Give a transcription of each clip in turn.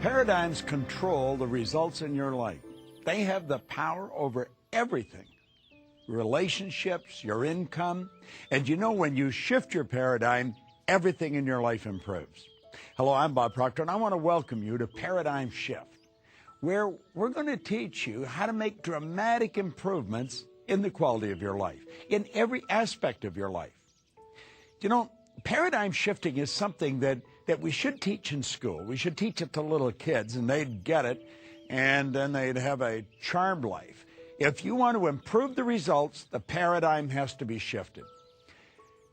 Paradigms control the results in your life. They have the power over everything. Relationships, your income. And you know, when you shift your paradigm, everything in your life improves. Hello, I'm Bob Proctor, and I want to welcome you to Paradigm Shift, where we're going to teach you how to make dramatic improvements in the quality of your life, in every aspect of your life. You know, paradigm shifting is something that we should teach in school. We should teach it to little kids, and they'd get it, and then they'd have a charmed life. If you want to improve the results, the paradigm has to be shifted.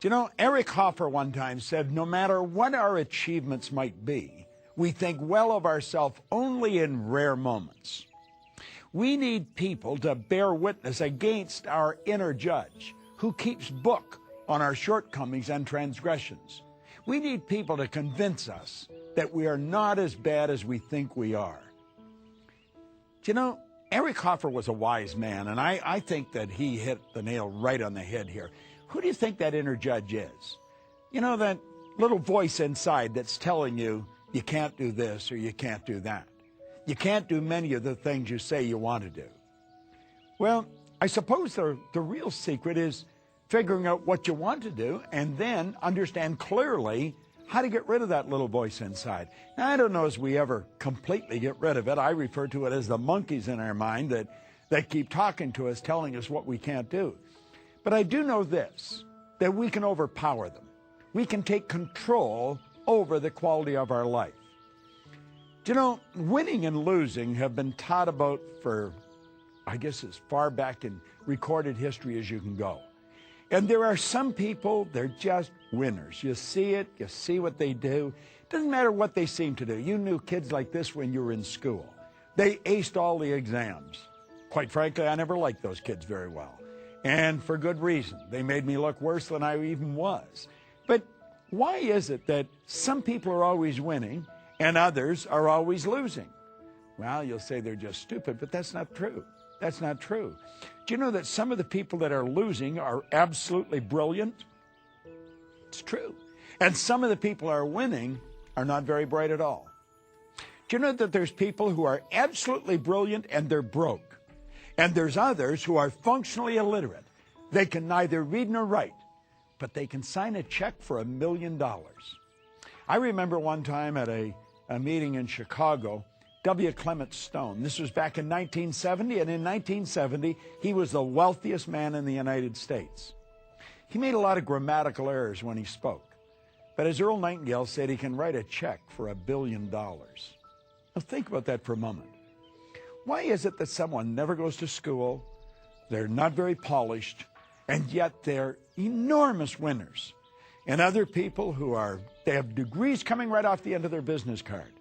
You know, Eric Hoffer one time said, no matter what our achievements might be, we think well of ourselves only in rare moments. We need people to bear witness against our inner judge, who keeps book on our shortcomings and transgressions. We need people to convince us that we are not as bad as we think we are. You know, Eric Hoffer was a wise man, and I think that he hit the nail right on the head here. Who do you think that inner judge is? You know, that little voice inside that's telling you, you can't do this or you can't do that. You can't do many of the things you say you want to do. Well, I suppose the real secret is figuring out what you want to do and then understand clearly how to get rid of that little voice inside. Now, I don't know as we ever completely get rid of it. I refer to it as the monkeys in our mind that keep talking to us, telling us what we can't do. But I do know this, that we can overpower them. We can take control over the quality of our life. You know, winning and losing have been taught about for, I guess, as far back in recorded history as you can go. And there are some people, they're just winners. You see it, you see what they do. Doesn't matter what they seem to do. You knew kids like this when you were in school. They aced all the exams. Quite frankly, I never liked those kids very well. And for good reason. They made me look worse than I even was. But why is it that some people are always winning and others are always losing? Well, you'll say they're just stupid, but that's not true. That's not true. Do you know that some of the people that are losing are absolutely brilliant? It's true. And some of the people who are winning are not very bright at all. Do you know that there's people who are absolutely brilliant and they're broke? And there's others who are functionally illiterate. They can neither read nor write, but they can sign a check for $1 million. I remember one time at a meeting in Chicago, W. Clement Stone. This was back in 1970, and in 1970, he was the wealthiest man in the United States. He made a lot of grammatical errors when he spoke, but as Earl Nightingale said, he can write a check for $1 billion. Now think about that for a moment. Why is it that someone never goes to school, they're not very polished, and yet they're enormous winners? And other people they have degrees coming right off the end of their business card,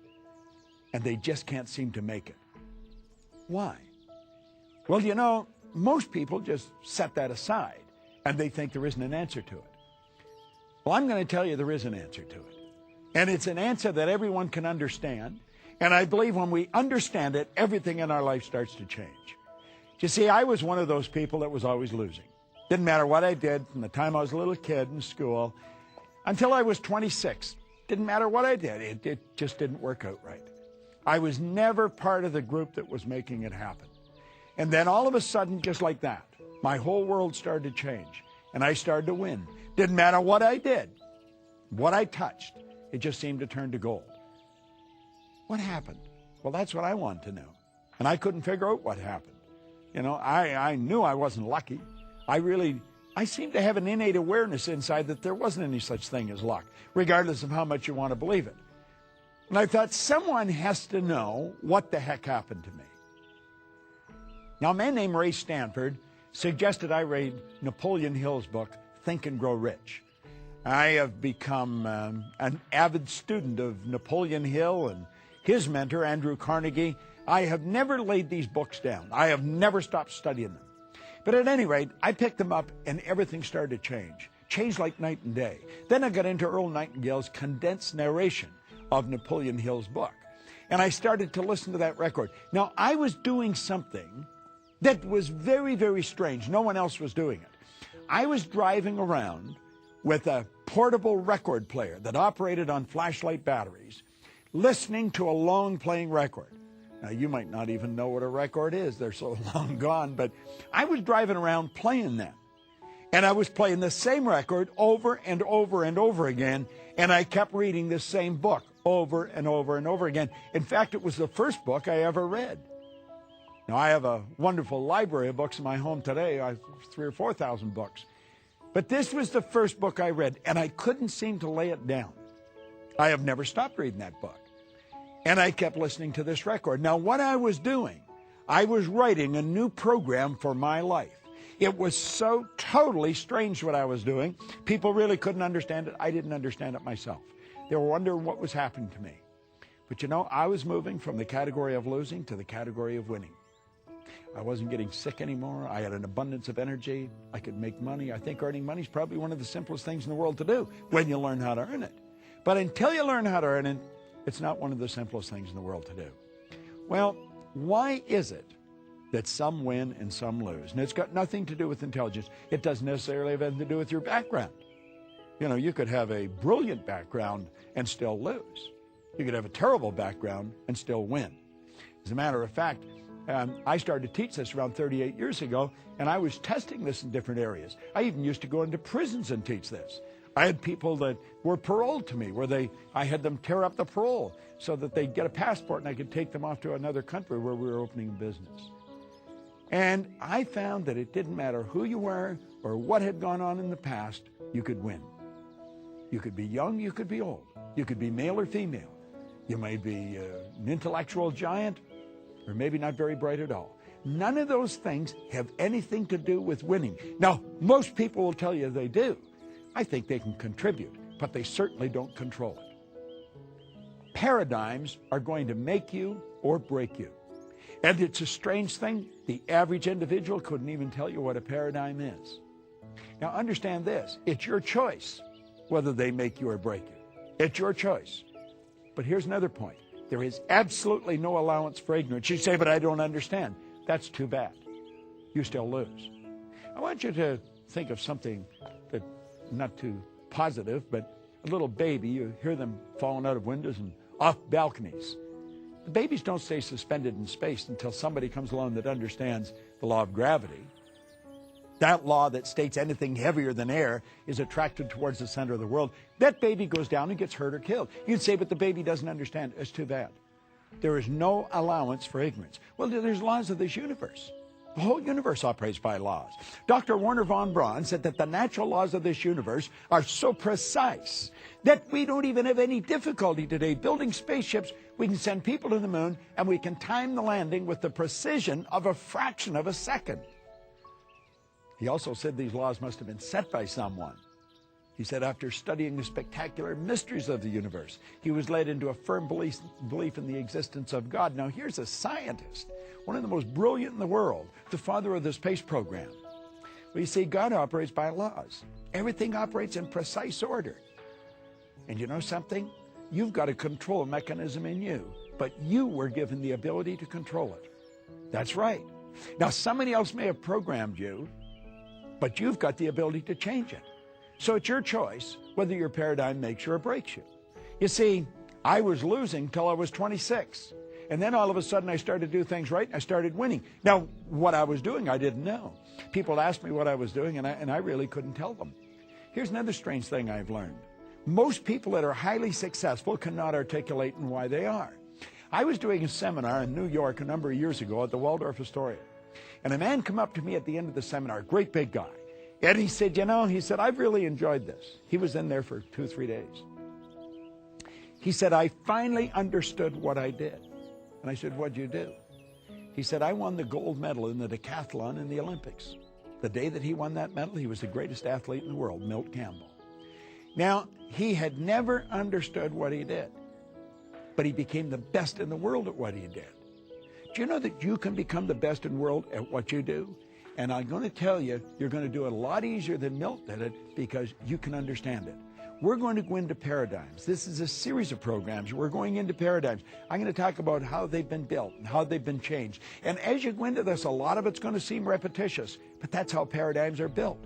and they just can't seem to make it. Why? Well, you know, most people just set that aside, and they think there isn't an answer to it. Well, I'm going to tell you there is an answer to it. And it's an answer that everyone can understand. And I believe when we understand it, everything in our life starts to change. You see, I was one of those people that was always losing. Didn't matter what I did from the time I was a little kid in school until I was 26. Didn't matter what I did. It just didn't work out right. I was never part of the group that was making it happen. And then all of a sudden, just like that, my whole world started to change. And I started to win. Didn't matter what I did, what I touched. It just seemed to turn to gold. What happened? Well, that's what I want to know. And I couldn't figure out what happened. You know, I knew I wasn't lucky. I seemed to have an innate awareness inside that there wasn't any such thing as luck, regardless of how much you want to believe it. And I thought, someone has to know what the heck happened to me. Now, a man named Ray Stanford suggested I read Napoleon Hill's book, Think and Grow Rich. I have become an avid student of Napoleon Hill and his mentor, Andrew Carnegie. I have never laid these books down. I have never stopped studying them. But at any rate, I picked them up and everything started to change. Changed like night and day. Then I got into Earl Nightingale's condensed narration of Napoleon Hill's book. And I started to listen to that record. Now, I was doing something that was very, very strange. No one else was doing it. I was driving around with a portable record player that operated on flashlight batteries, listening to a long-playing record. Now, you might not even know what a record is. They're so long gone. But I was driving around playing them. And I was playing the same record over and over and over again. And I kept reading the same book over and over and over again. In fact, it was the first book I ever read. Now, I have a wonderful library of books in my home today. I have 3,000 or 4,000 books. But this was the first book I read, and I couldn't seem to lay it down. I have never stopped reading that book. And I kept listening to this record. Now, what I was doing, I was writing a new program for my life. It was so totally strange what I was doing. People really couldn't understand it. I didn't understand it myself. They were wondering what was happening to me. But you know, I was moving from the category of losing to the category of winning. I wasn't getting sick anymore. I had an abundance of energy. I could make money. I think earning money is probably one of the simplest things in the world to do when you learn how to earn it. But until you learn how to earn it, it's not one of the simplest things in the world to do. Well, why is it that some win and some lose? And it's got nothing to do with intelligence. It doesn't necessarily have anything to do with your background. You know, you could have a brilliant background and still lose. You could have a terrible background and still win. As a matter of fact, I started to teach this around 38 years ago, and I was testing this in different areas. I even used to go into prisons and teach this. I had people that were paroled to me where I had them tear up the parole so that they'd get a passport and I could take them off to another country where we were opening a business. And I found that it didn't matter who you were or what had gone on in the past, you could win. You could be young, you could be old. You could be male or female. You might be an intellectual giant or maybe not very bright at all. None of those things have anything to do with winning. Now, most people will tell you they do. I think they can contribute, but they certainly don't control it. Paradigms are going to make you or break you. And it's a strange thing. The average individual couldn't even tell you what a paradigm is. Now, understand this. It's your choice whether they make you or break you. It's your choice. But here's another point. There is absolutely no allowance for ignorance. You say, but I don't understand. That's too bad. You still lose. I want you to think of something that not too positive, but a little baby. You hear them falling out of windows and off balconies. The babies don't stay suspended in space until somebody comes along that understands the law of gravity. That law that states anything heavier than air is attracted towards the center of the world. That baby goes down and gets hurt or killed. You'd say, but the baby doesn't understand. It's too bad. There is no allowance for ignorance. Well, there's laws of this universe. The whole universe operates by laws. Dr. Werner von Braun said that the natural laws of this universe are so precise that we don't even have any difficulty today building spaceships. We can send people to the moon, and we can time the landing with the precision of a fraction of a second. He also said these laws must have been set by someone. He said after studying the spectacular mysteries of the universe, he was led into a firm belief in the existence of God. Now, here's a scientist, one of the most brilliant in the world, the father of the space program. Well, you see, God operates by laws. Everything operates in precise order. And you know something? You've got a control mechanism in you, but you were given the ability to control it. That's right. Now, somebody else may have programmed you, but you've got the ability to change it. So it's your choice whether your paradigm makes you or breaks you. You see, I was losing till I was 26. And then all of a sudden I started to do things right and I started winning. Now, what I was doing, I didn't know. People asked me what I was doing, and I really couldn't tell them. Here's another strange thing I've learned. Most people that are highly successful cannot articulate why they are. I was doing a seminar in New York a number of years ago at the Waldorf Astoria. And a man come up to me at the end of the seminar, a great big guy. And he said, you know, I've really enjoyed this. He was in there for 2-3 days. He said, I finally understood what I did. And I said, what'd you do? He said, I won the gold medal in the decathlon in the Olympics. The day that he won that medal, he was the greatest athlete in the world, Milt Campbell. Now, he had never understood what he did, but he became the best in the world at what he did. Do you know that you can become the best in the world at what you do? And I'm going to tell you, you're going to do it a lot easier than Milt did it because you can understand it. We're going to go into paradigms. This is a series of programs. We're going into paradigms. I'm going to talk about how they've been built and how they've been changed. And as you go into this, a lot of it's going to seem repetitious, but that's how paradigms are built.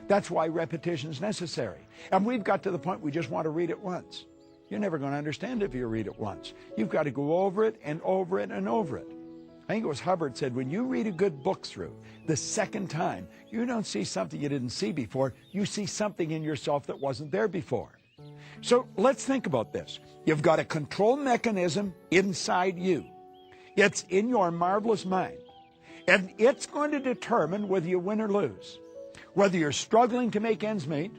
That's why repetition is necessary. And we've got to the point we just want to read it once. You're never going to understand it if you read it once. You've got to go over it and over it and over it. I think it was Hubbard said, when you read a good book through the second time, you don't see something you didn't see before. You see something in yourself that wasn't there before. So let's think about this. You've got a control mechanism inside you. It's in your marvelous mind. And it's going to determine whether you win or lose, whether you're struggling to make ends meet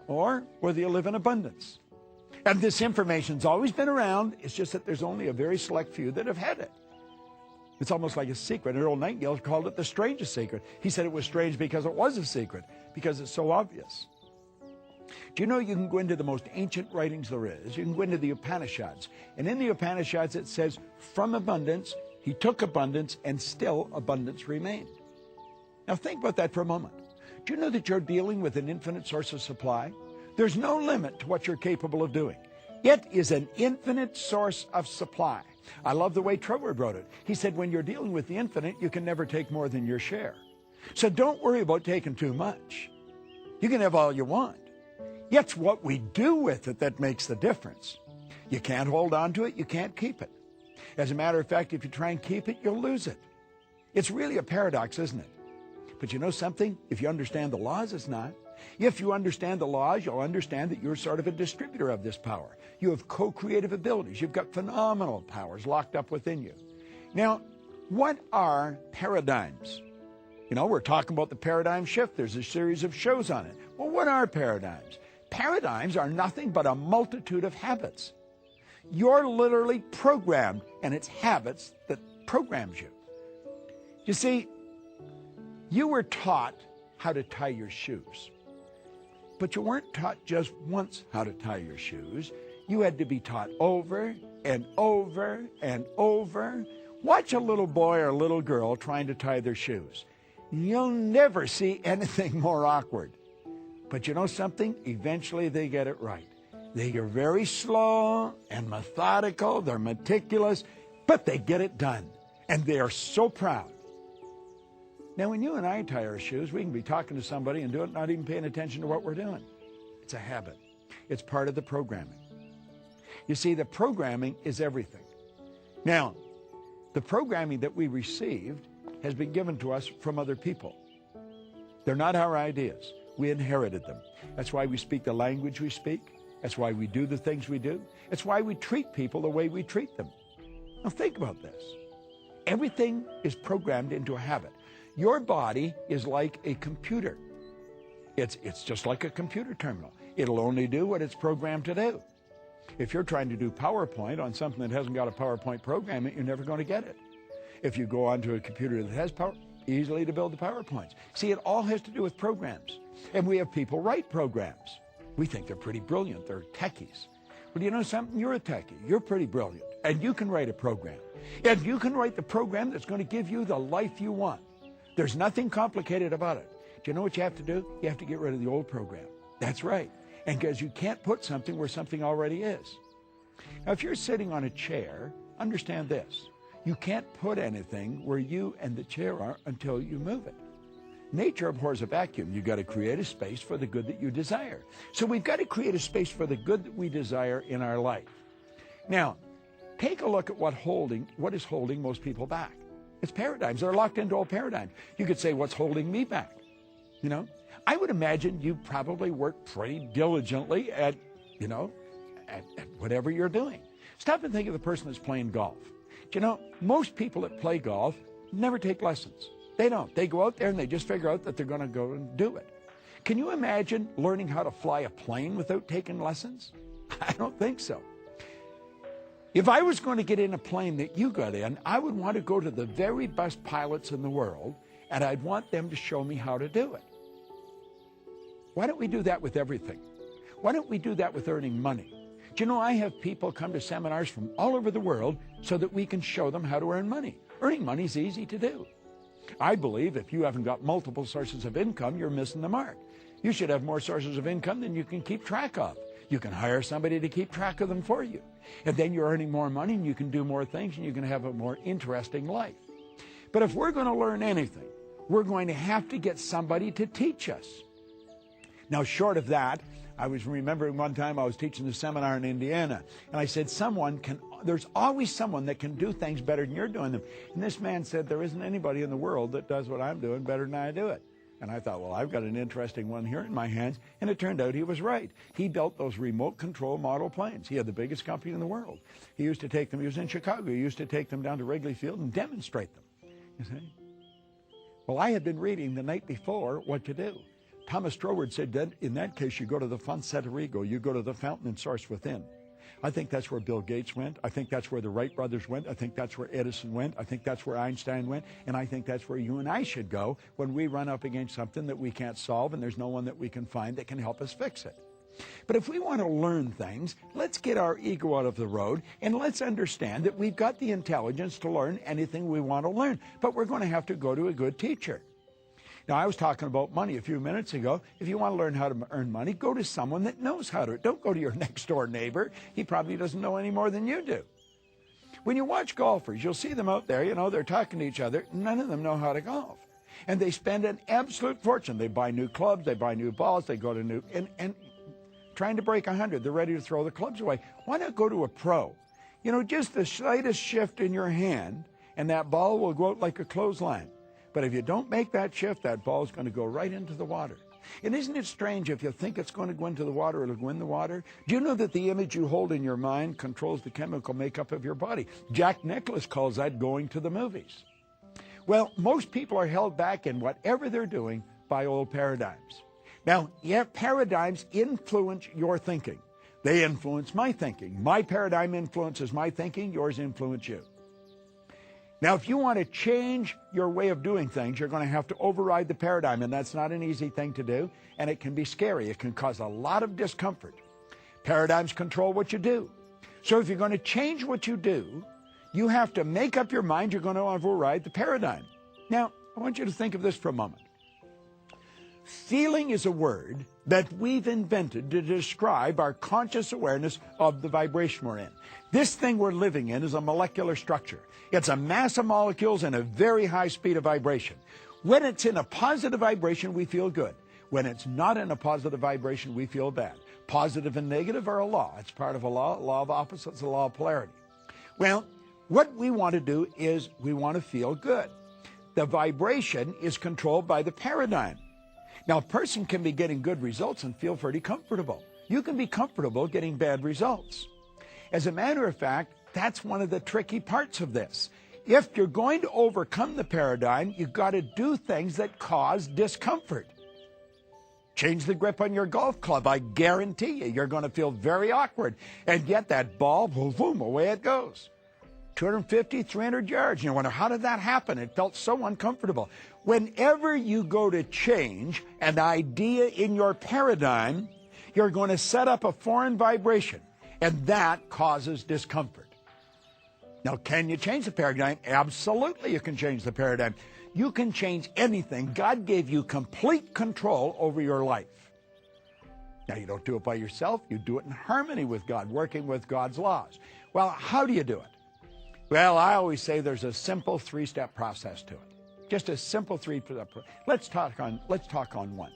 or whether you live in abundance. And this information's always been around. It's just that there's only a very select few that have had it. It's almost like a secret. Earl Nightingale called it the strangest secret. He said it was strange because it was a secret, because it's so obvious. Do you know you can go into the most ancient writings there is? You can go into the Upanishads. And in the Upanishads it says, from abundance, he took abundance, and still abundance remained. Now think about that for a moment. Do you know that you're dealing with an infinite source of supply? There's no limit to what you're capable of doing. It is an infinite source of supply. I love the way Troward wrote it. He said, when you're dealing with the infinite, you can never take more than your share. So don't worry about taking too much. You can have all you want. It's what we do with it that makes the difference. You can't hold on to it. You can't keep it. As a matter of fact, if you try and keep it, you'll lose it. It's really a paradox, isn't it? But you know something? If you understand the laws, it's not. If you understand the laws, you'll understand that you're sort of a distributor of this power. You have co-creative abilities. You've got phenomenal powers locked up within you. Now, what are paradigms? You know, we're talking about the paradigm shift. There's a series of shows on it. Well, what are paradigms? Paradigms are nothing but a multitude of habits. You're literally programmed, and it's habits that programs you. You see, you were taught how to tie your shoes. But you weren't taught just once how to tie your shoes. You had to be taught over and over and over. Watch a little boy or a little girl trying to tie their shoes. You'll never see anything more awkward. But you know something? Eventually they get it right. They are very slow and methodical. They're meticulous, but they get it done. And they are so proud. Now, when you and I tie our shoes, we can be talking to somebody and do it, not even paying attention to what we're doing. It's a habit. It's part of the programming. You see, the programming is everything. Now, the programming that we received has been given to us from other people. They're not our ideas. We inherited them. That's why we speak the language we speak. That's why we do the things we do. It's why we treat people the way we treat them. Now, think about this. Everything is programmed into a habit. Your body is like a computer. It's just like a computer terminal. It'll only do what it's programmed to do. If you're trying to do PowerPoint on something that hasn't got a PowerPoint program, you're never going to get it. If you go onto a computer that has power, easily to build the PowerPoints. See, it all has to do with programs. And we have people write programs. We think they're pretty brilliant. They're techies. But you know something? You're a techie. You're pretty brilliant. And you can write a program. And you can write the program that's going to give you the life you want. There's nothing complicated about it. Do you know what you have to do? You have to get rid of the old program. That's right. And because you can't put something where something already is. Now, if you're sitting on a chair, understand this. You can't put anything where you and the chair are until you move it. Nature abhors a vacuum. You've got to create a space for the good that you desire. So we've got to create a space for the good that we desire in our life. Now, take a look at what is holding most people back. It's paradigms. They're locked into old paradigms. You could say, what's holding me back? You know, I would imagine you probably work pretty diligently at whatever you're doing. Stop and think of the person that's playing golf. You know, most people that play golf never take lessons. They don't. They go out there and they just figure out that they're going to go and do it. Can you imagine learning how to fly a plane without taking lessons? I don't think so. If I was going to get in a plane that you got in, I would want to go to the very best pilots in the world, and I'd want them to show me how to do it. Why don't we do that with everything? Why don't we do that with earning money? Do you know, I have people come to seminars from all over the world so that we can show them how to earn money. Earning money is easy to do. I believe if you haven't got multiple sources of income, you're missing the mark. You should have more sources of income than you can keep track of. You can hire somebody to keep track of them for you. And then you're earning more money and you can do more things and you can have a more interesting life. But if we're going to learn anything, we're going to have to get somebody to teach us. Now, short of that, I was remembering one time I was teaching a seminar in Indiana, and I said, there's always someone that can do things better than you're doing them. And this man said, there isn't anybody in the world that does what I'm doing better than I do it. And I thought, well, I've got an interesting one here in my hands. And it turned out he was right. He built those remote control model planes. He had the biggest company in the world. He used to take them, he was in Chicago, he used to take them down to Wrigley Field and demonstrate them. You see? Well, I had been reading the night before what to do. Thomas Stroward said that in that case, you go to the Fonseca Ego, you go to the fountain and source within. I think that's where Bill Gates went. I think that's where the Wright brothers went. I think that's where Edison went. I think that's where Einstein went. And I think that's where you and I should go when we run up against something that we can't solve and there's no one that we can find that can help us fix it. But if we want to learn things, let's get our ego out of the road and let's understand that we've got the intelligence to learn anything we want to learn. But we're going to have to go to a good teacher. Now, I was talking about money a few minutes ago. If you want to learn how to earn money, go to someone that knows how to. Don't go to your next door neighbor. He probably doesn't know any more than you do. When you watch golfers, you'll see them out there, they're talking to each other. None of them know how to golf. And they spend an absolute fortune. They buy new clubs, they buy new balls, they go to new, and trying to break 100, they're ready to throw the clubs away. Why not go to a pro? Just the slightest shift in your hand, and that ball will go out like a clothesline. But if you don't make that shift, that ball is going to go right into the water. And isn't it strange, if you think it's going to go into the water, it'll go in the water? Do you know that the image you hold in your mind controls the chemical makeup of your body? Jack Nicklaus calls that going to the movies. Well, most people are held back in whatever they're doing by old paradigms. Now, paradigms influence your thinking. They influence my thinking. My paradigm influences my thinking. Yours influence you. Now, if you want to change your way of doing things, you're going to have to override the paradigm, and that's not an easy thing to do, and it can be scary. It can cause a lot of discomfort. Paradigms control what you do. So if you're going to change what you do, you have to make up your mind you're going to override the paradigm. Now, I want you to think of this for a moment. Feeling is a word that we've invented to describe our conscious awareness of the vibration we're in. This thing we're living in is a molecular structure. It's a mass of molecules and a very high speed of vibration. When it's in a positive vibration, we feel good. When it's not in a positive vibration, we feel bad. Positive and negative are a law. It's part of a law of opposites, a law of polarity. Well, what we want to do is we want to feel good. The vibration is controlled by the paradigm. Now, a person can be getting good results and feel pretty comfortable. You can be comfortable getting bad results. As a matter of fact, that's one of the tricky parts of this. If you're going to overcome the paradigm, you've got to do things that cause discomfort. Change the grip on your golf club. I guarantee you're going to feel very awkward. And yet that ball, boom, boom, away it goes. 250, 300 yards. You wonder, how did that happen? It felt so uncomfortable. Whenever you go to change an idea in your paradigm, you're going to set up a foreign vibration, and that causes discomfort. Now, can you change the paradigm? Absolutely, you can change the paradigm. You can change anything. God gave you complete control over your life. Now, you don't do it by yourself. You do it in harmony with God, working with God's laws. Well, how do you do it? Well, I always say there's a simple three-step process to it. Just a simple three-step process. Let's talk on one.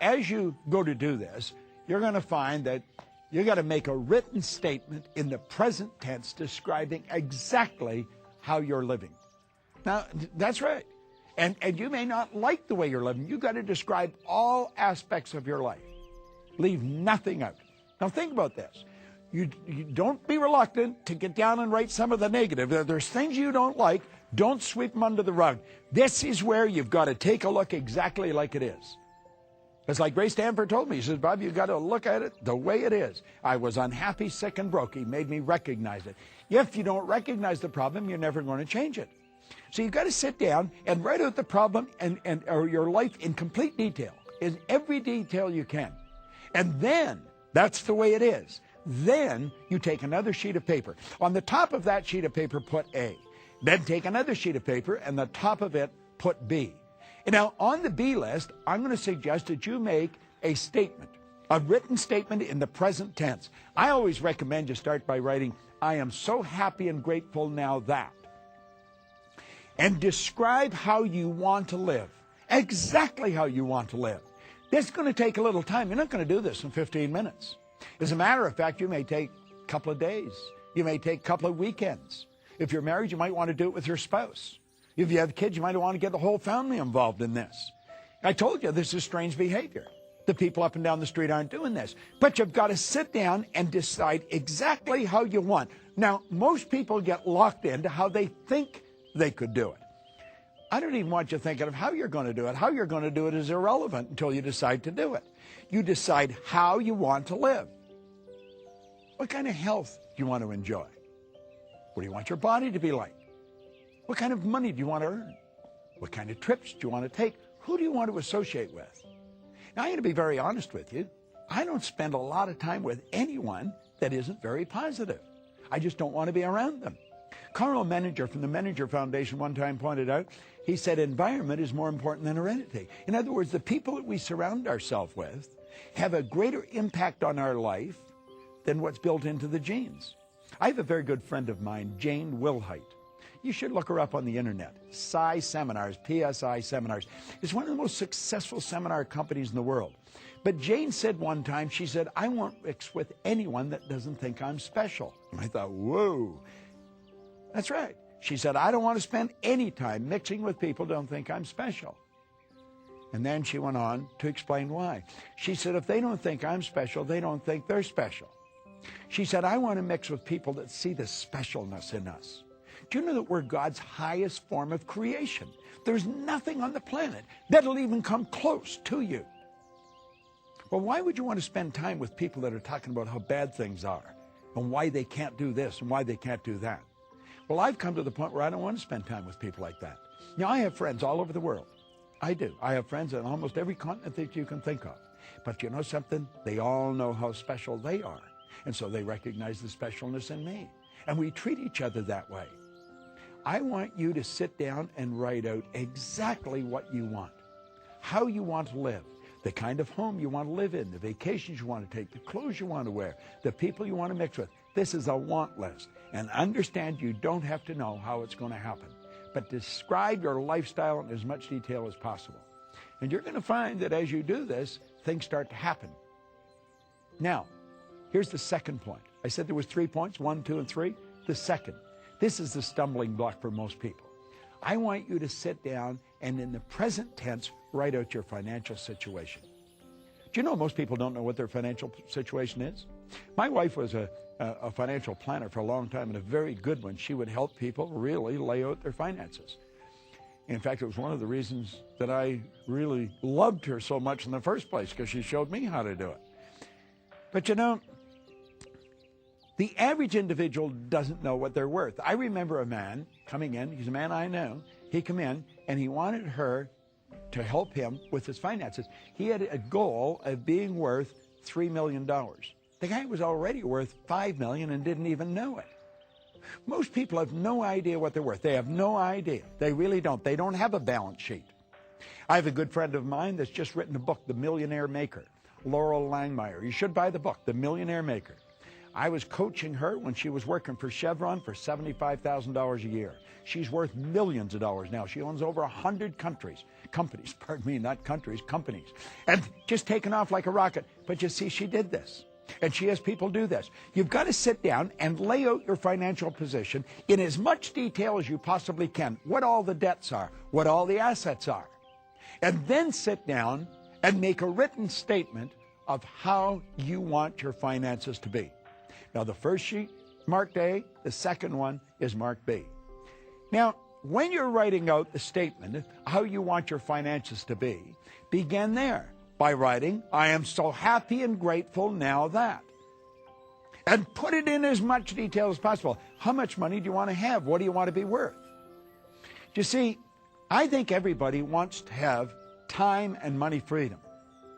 As you go to do this, you're going to find that you got to make a written statement in the present tense describing exactly how you're living. Now, that's right. And you may not like the way you're living. You got to describe all aspects of your life. Leave nothing out. Now, think about this. You don't be reluctant to get down and write some of the negative. If there's things you don't like, don't sweep them under the rug. This is where you've got to take a look exactly like it is. It's like Ray Stanford told me. He says, Bob, you've got to look at it the way it is. I was unhappy, sick, and broke. He made me recognize it. If you don't recognize the problem, you're never going to change it. So you've got to sit down and write out the problem or your life in complete detail, in every detail you can. And then, that's the way it is. Then you take another sheet of paper. On the top of that sheet of paper, put A. Then take another sheet of paper, and the top of it, put B. And now, on the B list, I'm going to suggest that you make a statement, a written statement in the present tense. I always recommend you start by writing, I am so happy and grateful now that. And describe how you want to live, exactly how you want to live. This is going to take a little time. You're not going to do this in 15 minutes. As a matter of fact, you may take a couple of days. You may take a couple of weekends. If you're married, you might want to do it with your spouse. If you have kids, you might want to get the whole family involved in this. I told you this is strange behavior. The people up and down the street aren't doing this. But you've got to sit down and decide exactly how you want. Now, most people get locked into how they think they could do it. I don't even want you thinking of how you're going to do it. How you're going to do it is irrelevant until you decide to do it. You decide how you want to live. What kind of health do you want to enjoy? What do you want your body to be like? What kind of money do you want to earn? What kind of trips do you want to take? Who do you want to associate with? Now, I'm going to be very honest with you. I don't spend a lot of time with anyone that isn't very positive. I just don't want to be around them. Carl Menninger from the Menninger Foundation one time pointed out, he said environment is more important than heredity. In other words, the people that we surround ourselves with have a greater impact on our life than what's built into the genes. I have a very good friend of mine, Jane Wilhite. You should look her up on the internet. PSI Seminars, PSI Seminars. It's one of the most successful seminar companies in the world. But Jane said one time, she said, I won't mix with anyone that doesn't think I'm special. And I thought, whoa. That's right. She said, I don't want to spend any time mixing with people who don't think I'm special. And then she went on to explain why. She said, if they don't think I'm special, they don't think they're special. She said, I want to mix with people that see the specialness in us. Do you know that we're God's highest form of creation? There's nothing on the planet that'll even come close to you. Well, why would you want to spend time with people that are talking about how bad things are and why they can't do this and why they can't do that? Well, I've come to the point where I don't want to spend time with people like that. Now, I have friends all over the world. I do. I have friends on almost every continent that you can think of. But you know something? They all know how special they are. And so they recognize the specialness in me. And we treat each other that way. I want you to sit down and write out exactly what you want, how you want to live, the kind of home you want to live in, the vacations you want to take, the clothes you want to wear, the people you want to mix with. This is a want list. And understand you don't have to know how it's going to happen, but describe your lifestyle in as much detail as possible. And you're going to find that as you do this, things start to happen. Now, here's the second point. I said there was 3 points, 1, 2, and 3. The second. This is the stumbling block for most people. I want you to sit down and in the present tense, write out your financial situation. Do you know most people don't know what their financial situation is? My wife was a financial planner for a long time and a very good one. She would help people really lay out their finances. In fact, it was one of the reasons that I really loved her so much in the first place, because she showed me how to do it. But you know, the average individual doesn't know what they're worth. I remember a man coming in, he's a man I know, he came in and he wanted her to help him with his finances. He had a goal of being worth $3 million. The guy was already worth $5 million and didn't even know it. Most people have no idea what they're worth. They have no idea. They really don't. They don't have a balance sheet. I have a good friend of mine that's just written a book, The Millionaire Maker, Laurel Langmeyer. You should buy the book, The Millionaire Maker. I was coaching her when she was working for Chevron for $75,000 a year. She's worth millions of dollars now. She owns over 100 companies, not countries, companies. And just taken off like a rocket. But you see, she did this. And she has people do this. You've got to sit down and lay out your financial position in as much detail as you possibly can. What all the debts are, what all the assets are. And then sit down and make a written statement of how you want your finances to be. Now, the first sheet, marked A. The second one is marked B. Now, when you're writing out the statement, how you want your finances to be, begin there by writing, I am so happy and grateful now that. And put it in as much detail as possible. How much money do you want to have? What do you want to be worth? You see, I think everybody wants to have time and money freedom.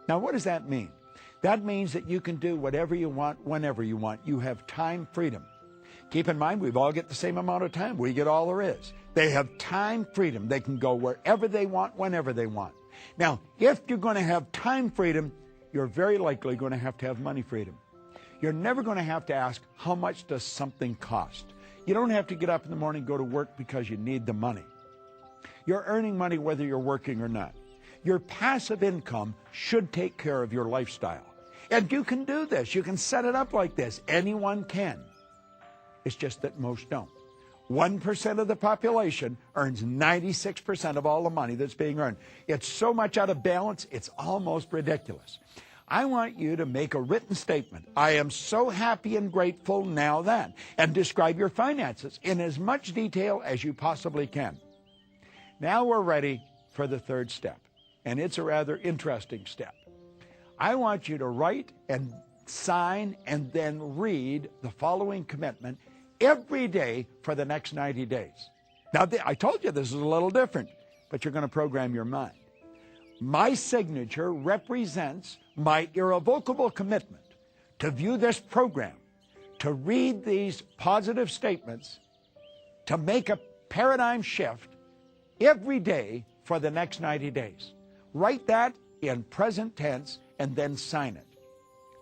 Now, what does that mean? That means that you can do whatever you want, whenever you want. You have time freedom. Keep in mind, we've all get the same amount of time. We get all there is. They have time freedom. They can go wherever they want, whenever they want. Now, if you're going to have time freedom, you're very likely going to have money freedom. You're never going to have to ask, how much does something cost? You don't have to get up in the morning and go to work because you need the money. You're earning money whether you're working or not. Your passive income should take care of your lifestyle. And you can do this. You can set it up like this. Anyone can. It's just that most don't. 1% of the population earns 96% of all the money that's being earned. It's so much out of balance, it's almost ridiculous. I want you to make a written statement. I am so happy and grateful now that, and describe your finances in as much detail as you possibly can. Now we're ready for the third step, and it's a rather interesting step. I want you to write and sign and then read the following commitment every day for the next 90 days. Now, I told you this is a little different, but you're going to program your mind. My signature represents my irrevocable commitment to view this program, to read these positive statements, to make a paradigm shift every day for the next 90 days. Write that in present tense and then sign it.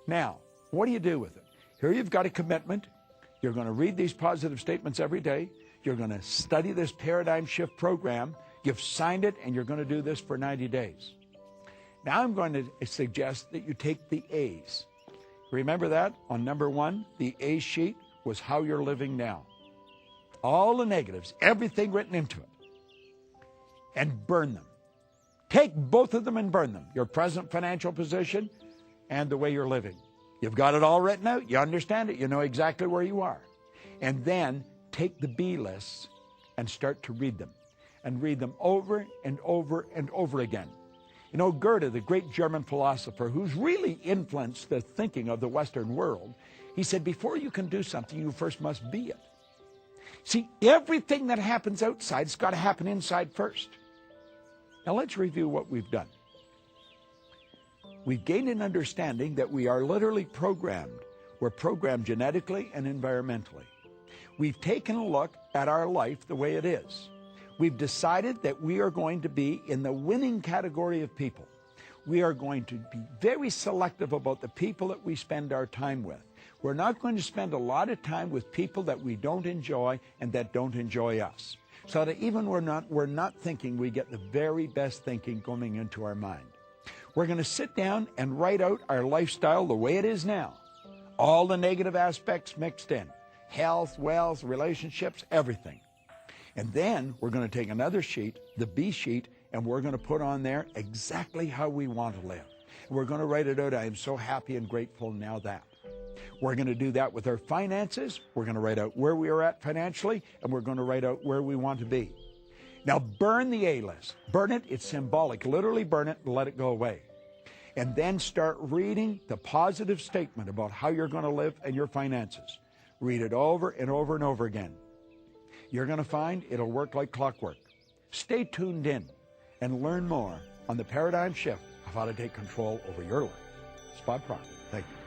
Now, what do you do with it? Here you've got a commitment. You're going to read these positive statements every day. You're going to study this paradigm shift program. You've signed it, and you're going to do this for 90 days. Now I'm going to suggest that you take the A's. Remember that? On number 1, the A sheet was how you're living now. All the negatives, everything written into it. And burn them. Take both of them and burn them. Your present financial position and the way you're living. You've got it all written out. You understand it. You know exactly where you are. And then take the B lists and start to read them. And read them over and over and over again. You know, Goethe, the great German philosopher who's really influenced the thinking of the Western world, he said, before you can do something, you first must be it. See, everything that happens outside has got to happen inside first. Now let's review what we've done. We've gained an understanding that we are literally programmed. We're programmed genetically and environmentally. We've taken a look at our life the way it is. We've decided that we are going to be in the winning category of people. We are going to be very selective about the people that we spend our time with. We're not going to spend a lot of time with people that we don't enjoy and that don't enjoy us. So that even we're not thinking, we get the very best thinking coming into our mind. We're going to sit down and write out our lifestyle the way it is now. All the negative aspects mixed in. Health, wealth, relationships, everything. And then we're going to take another sheet, the B sheet, and we're going to put on there exactly how we want to live. We're going to write it out, I am so happy and grateful now that. We're going to do that with our finances. We're going to write out where we are at financially, and we're going to write out where we want to be. Now burn the A list. Burn it, it's symbolic. Literally burn it and let it go away. And then start reading the positive statement about how you're going to live and your finances. Read it over and over and over again. You're going to find it'll work like clockwork. Stay tuned in and learn more on the paradigm shift of how to take control over your life. It's Bob Proctor. Thank you.